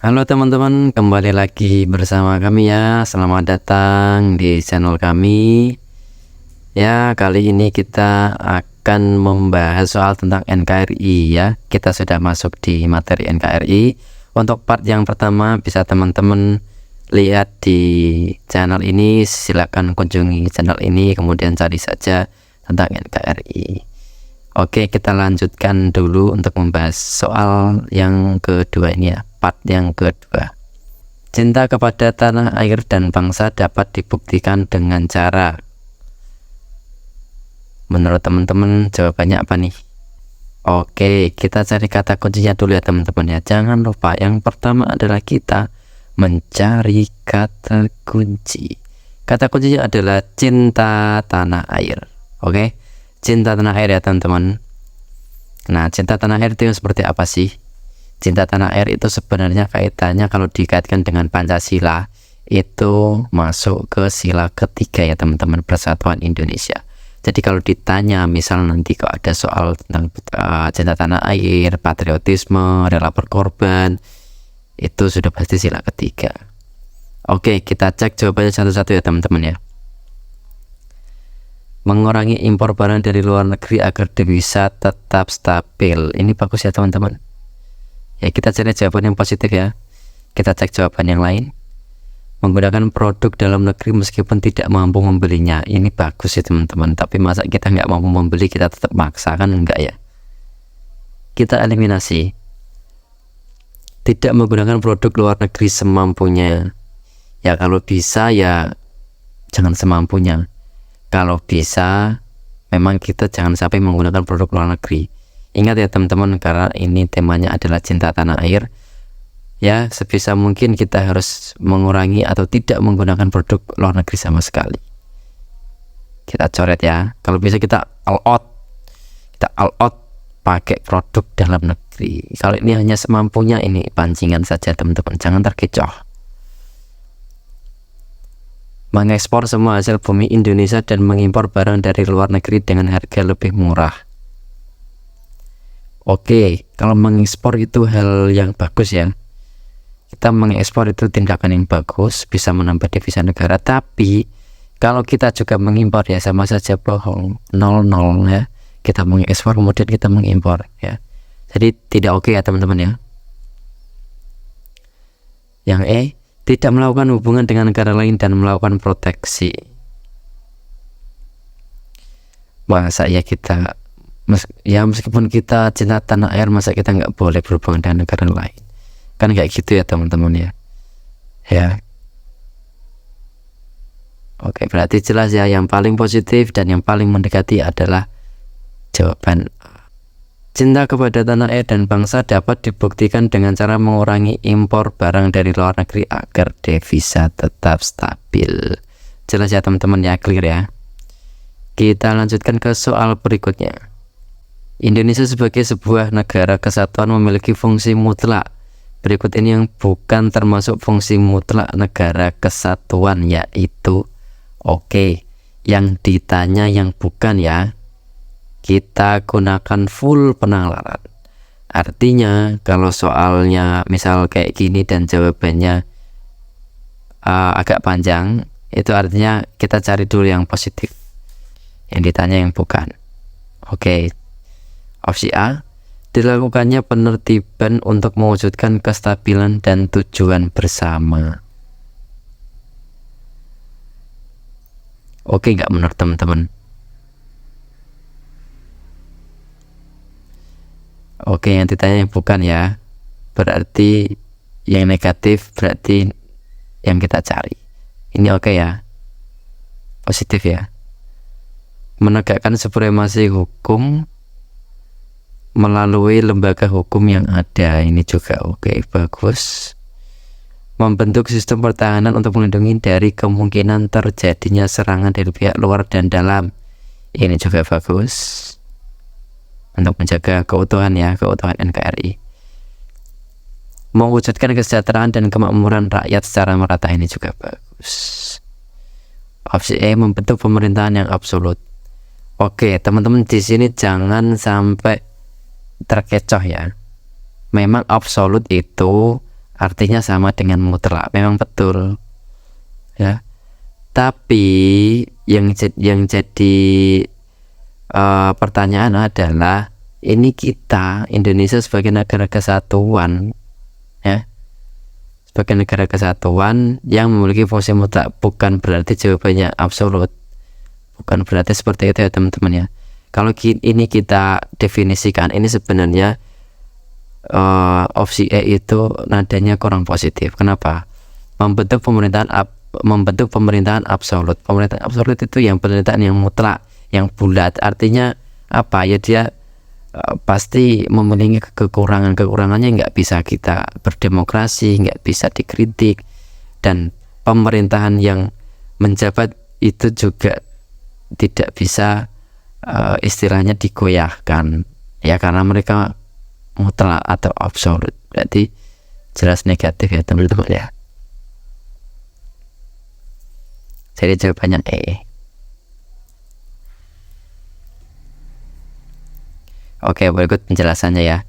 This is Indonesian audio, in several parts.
Halo teman-teman, kembali lagi bersama kami ya. Selamat datang di channel kami. Ya, kali ini kita akan membahas soal tentang NKRI ya. Kita sudah masuk di materi NKRI. Untuk part yang pertama bisa teman-teman lihat di channel ini. Silakan kunjungi channel ini, kemudian cari saja tentang NKRI. Oke, kita lanjutkan dulu untuk membahas soal yang kedua ini ya, part yang kedua. Cinta kepada tanah air dan bangsa dapat dibuktikan dengan cara. Menurut teman-teman jawabannya apa nih? Oke, kita cari kata kuncinya dulu ya teman-teman ya. Jangan lupa yang pertama adalah kita mencari kata kunci. Kata kuncinya adalah cinta tanah air. Oke, cinta tanah air ya teman-teman. Nah, cinta tanah air itu seperti apa sih? Cinta tanah air itu sebenarnya kaitannya kalau dikaitkan dengan Pancasila itu masuk ke sila ketiga ya teman-teman, Persatuan Indonesia. Jadi kalau ditanya misal nanti kalau ada soal tentang cinta tanah air, patriotisme, rela berkorban, itu sudah pasti sila ketiga. Oke, kita cek jawabannya satu-satu ya teman-teman ya. Mengurangi impor barang dari luar negeri agar devisa tetap stabil. Ini bagus ya teman-teman. Ya, kita cari jawaban yang positif ya. Kita cek jawaban yang lain. Menggunakan produk dalam negeri meskipun tidak mampu membelinya. Ini bagus ya teman-teman. Tapi masa kita nggak mampu membeli kita tetap maksa, kan enggak ya? Kita eliminasi. Tidak menggunakan produk luar negeri semampunya. Ya kalau bisa ya jangan semampunya. Kalau bisa memang kita jangan sampai menggunakan produk luar negeri. Ingat ya teman-teman, karena ini temanya adalah cinta tanah air. Ya, sebisa mungkin kita harus mengurangi atau tidak menggunakan produk luar negeri sama sekali. Kita coret ya. Kalau bisa kita all out. Kita all out pakai produk dalam negeri. Kalau ini hanya semampunya, ini pancingan saja teman-teman. Jangan terkecoh. Mengekspor semua hasil bumi Indonesia dan mengimpor barang dari luar negeri dengan harga lebih murah. Oke, kalau mengekspor itu hal yang bagus ya. Kita mengekspor itu tindakan yang bagus, bisa menambah devisa negara. Tapi kalau kita juga mengimpor ya sama saja bohong, 0-0 ya. Kita mengekspor kemudian kita mengimpor ya. Jadi tidak oke ya teman-teman ya. Yang tidak melakukan hubungan dengan negara lain dan melakukan proteksi. Masa ya kita meskipun kita cinta tanah air, masa kita nggak boleh berhubungan dengan negara lain? Kan kayak gitu ya teman-teman ya. Ya. Oke, berarti jelas ya, yang paling positif dan yang paling mendekati adalah jawaban A. Cinta kepada tanah air dan bangsa dapat dibuktikan dengan cara mengurangi impor barang dari luar negeri agar devisa tetap stabil. Jelas ya teman-teman ya, clear ya. Kita lanjutkan ke soal berikutnya. Indonesia sebagai sebuah negara kesatuan memiliki fungsi mutlak. Berikut ini yang bukan termasuk fungsi mutlak negara kesatuan, yaitu yang ditanya yang bukan ya. Kita gunakan full penalaran. Artinya kalau soalnya misal kayak gini dan jawabannya agak panjang, itu artinya kita cari dulu yang positif, yang ditanya yang bukan. Opsi A, dilakukannya penertiban untuk mewujudkan kestabilan dan tujuan bersama. Nggak menurut teman-teman? Yang ditanya yang bukan ya. Berarti yang negatif berarti yang kita cari. Ini ya. Positif ya. Menegakkan supremasi hukum melalui lembaga hukum yang ada. Ini juga bagus. Membentuk sistem pertahanan untuk melindungi dari kemungkinan terjadinya serangan dari pihak luar dan dalam. Ini juga bagus. Untuk menjaga keutuhan NKRI. Mewujudkan kesejahteraan dan kemakmuran rakyat secara merata. Ini juga bagus. Opsi E, membentuk pemerintahan yang absolut. Teman-teman di sini jangan sampai terkecoh ya. Memang absolut itu artinya sama dengan mutlak. Memang betul ya, tapi yang jadi pertanyaan adalah, ini kita Indonesia sebagai negara kesatuan ya, sebagai negara kesatuan yang memiliki fungsi mutlak, bukan berarti jawabannya absolut, bukan berarti seperti itu ya teman-teman ya. Kalau ini kita definisikan, ini sebenarnya opsi E itu nadanya kurang positif. Kenapa? Membentuk pemerintahan absolut. Pemerintahan absolut itu yang pemerintahan yang mutlak, yang bulat. Artinya apa ya, dia pasti memiliki kekurangannya, nggak bisa kita berdemokrasi, nggak bisa dikritik, dan pemerintahan yang menjabat itu juga tidak bisa istilahnya digoyahkan ya, karena mereka mutlak atau absolut. Berarti jelas negatif ya teman-teman ya. Jadi jawabannya E. Oke, berikut penjelasannya ya.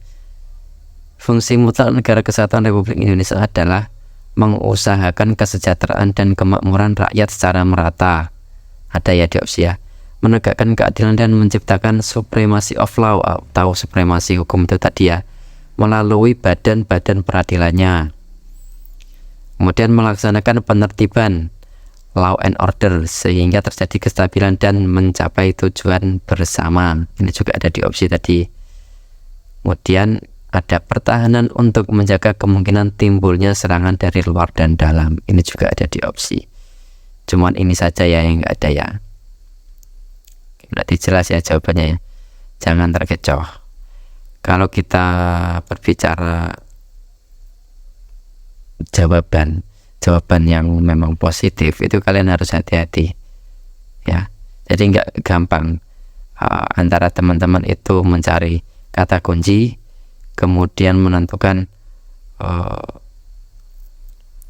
Fungsi mutlak negara kesatuan Republik Indonesia adalah mengusahakan kesejahteraan dan kemakmuran rakyat secara merata. Ada ya di opsi ya. Menegakkan keadilan dan menciptakan supremacy of law atau supremasi hukum itu tadi ya, melalui badan-badan peradilannya. Kemudian melaksanakan penertiban law and order sehingga terjadi kestabilan dan mencapai tujuan bersama. Ini juga ada di opsi tadi. Kemudian ada pertahanan untuk menjaga kemungkinan timbulnya serangan dari luar dan dalam. Ini juga ada di opsi. Cuman ini saja ya yang nggak ada ya. Berarti jelas ya jawabannya ya. Jangan terkecoh. Kalau kita berbicara jawaban yang memang positif, itu kalian harus hati-hati ya. Jadi nggak gampang antara teman-teman itu mencari kata kunci kemudian menentukan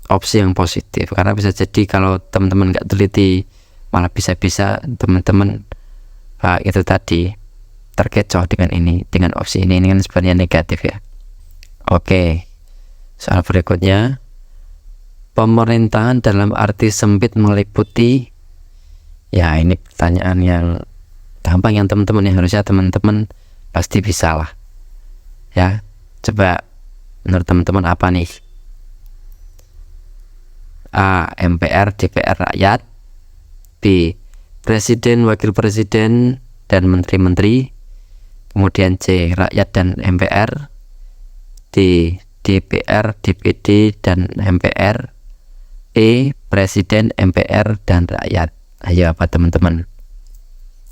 opsi yang positif, karena bisa jadi kalau teman-teman nggak teliti malah bisa-bisa teman-teman itu tadi terkecoh dengan opsi ini kan sebenarnya negatif ya. Oke, soal berikutnya, pemerintahan dalam arti sempit meliputi, ya ini pertanyaan yang gampang yang teman-teman yang harusnya teman-teman pasti bisa lah ya. Coba menurut teman-teman apa nih? A. MPR, DPR, rakyat. B. Presiden, wakil presiden, dan menteri-menteri. Kemudian C. Rakyat dan MPR. D. DPR, DPD, dan MPR. E. Presiden, MPR, dan rakyat. Ayo apa teman-teman?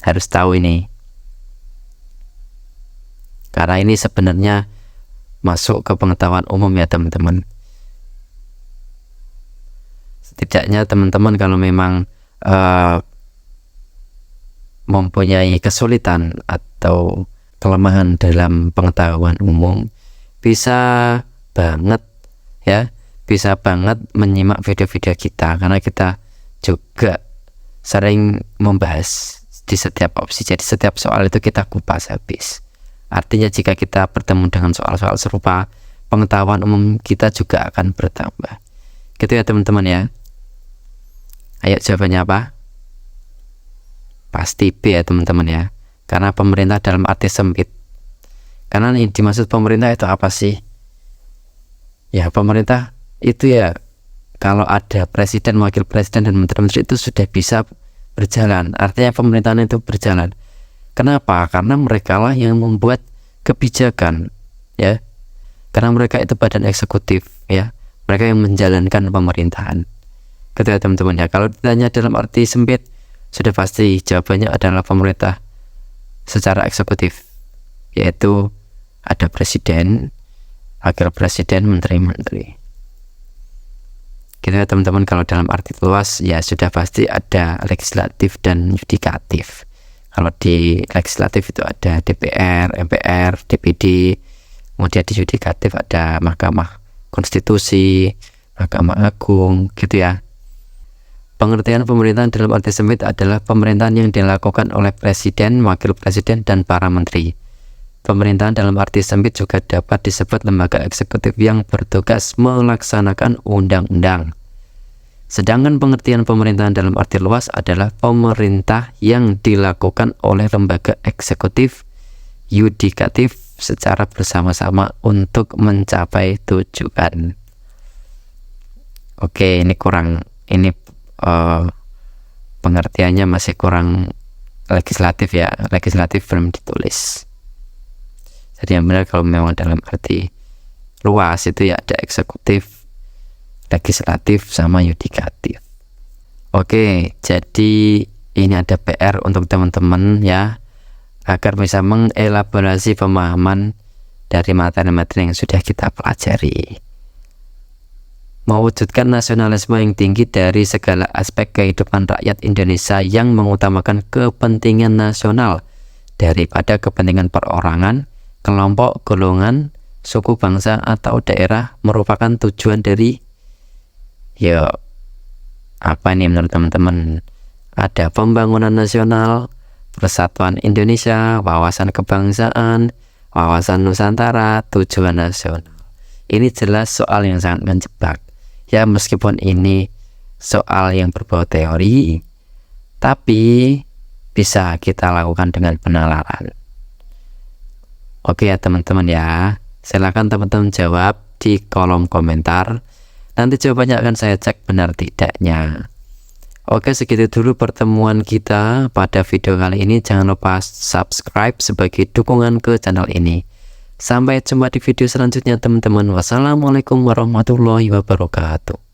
Harus tahu ini, karena ini sebenarnya masuk ke pengetahuan umum ya teman-teman. Setidaknya teman-teman kalau memang mempunyai kesulitan atau kelemahan dalam pengetahuan umum, bisa banget ya, bisa banget menyimak video-video kita, karena kita juga sering membahas di setiap opsi. Jadi setiap soal itu kita kupas habis. Artinya jika kita bertemu dengan soal-soal serupa, pengetahuan umum kita juga akan bertambah. Gitu ya teman-teman ya. Ayo jawabannya apa? Pasti B ya teman-teman ya. Karena pemerintah dalam arti sempit. Karena yang dimaksud pemerintah itu apa sih? Ya pemerintah itu ya, kalau ada presiden, wakil presiden, dan menteri-menteri itu sudah bisa berjalan. Artinya pemerintahan itu berjalan. Kenapa? Karena mereka lah yang membuat kebijakan ya. Karena mereka itu badan eksekutif ya. Mereka yang menjalankan pemerintahan. Gitu ya teman-teman ya. Kalau ditanya dalam arti sempit, sudah pasti jawabannya adalah pemerintah secara eksekutif, yaitu ada presiden, wakil presiden, menteri-menteri. Gitu ya teman-teman. Kalau dalam arti luas ya sudah pasti ada legislatif dan yudikatif. Kalau di legislatif itu ada DPR, MPR, DPD. Kemudian di yudikatif ada Mahkamah Konstitusi, Mahkamah Agung, gitu ya. Pengertian pemerintahan dalam arti sempit adalah pemerintahan yang dilakukan oleh presiden, wakil presiden, dan para menteri. Pemerintahan dalam arti sempit juga dapat disebut lembaga eksekutif yang bertugas melaksanakan undang-undang. Sedangkan pengertian pemerintahan dalam arti luas adalah pemerintah yang dilakukan oleh lembaga eksekutif, yudikatif secara bersama-sama untuk mencapai tujuan. Oke, ini pengertiannya masih kurang legislatif ya, legislatif belum ditulis. Jadi yang benar kalau memang dalam arti luas itu ya ada eksekutif, legislatif sama yudikatif. Oke, jadi ini ada PR untuk teman-teman ya, agar bisa mengelaborasi pemahaman dari materi-materi yang sudah kita pelajari. Mewujudkan nasionalisme yang tinggi dari segala aspek kehidupan rakyat Indonesia yang mengutamakan kepentingan nasional daripada kepentingan perorangan, kelompok, golongan, suku, bangsa, atau daerah merupakan tujuan dari apa nih menurut teman-teman? Ada pembangunan nasional, persatuan Indonesia, wawasan kebangsaan, wawasan Nusantara, tujuan nasional. Ini jelas soal yang sangat menjebak. Ya, meskipun ini soal yang berbau teori, tapi bisa kita lakukan dengan penalaran. Oke ya teman-teman ya, silakan teman-teman jawab di kolom komentar. Nanti jawabannya akan saya cek benar tidaknya. Oke, segitu dulu pertemuan kita pada video kali ini. Jangan lupa subscribe sebagai dukungan ke channel ini. Sampai jumpa di video selanjutnya teman-teman. Wassalamualaikum warahmatullahi wabarakatuh.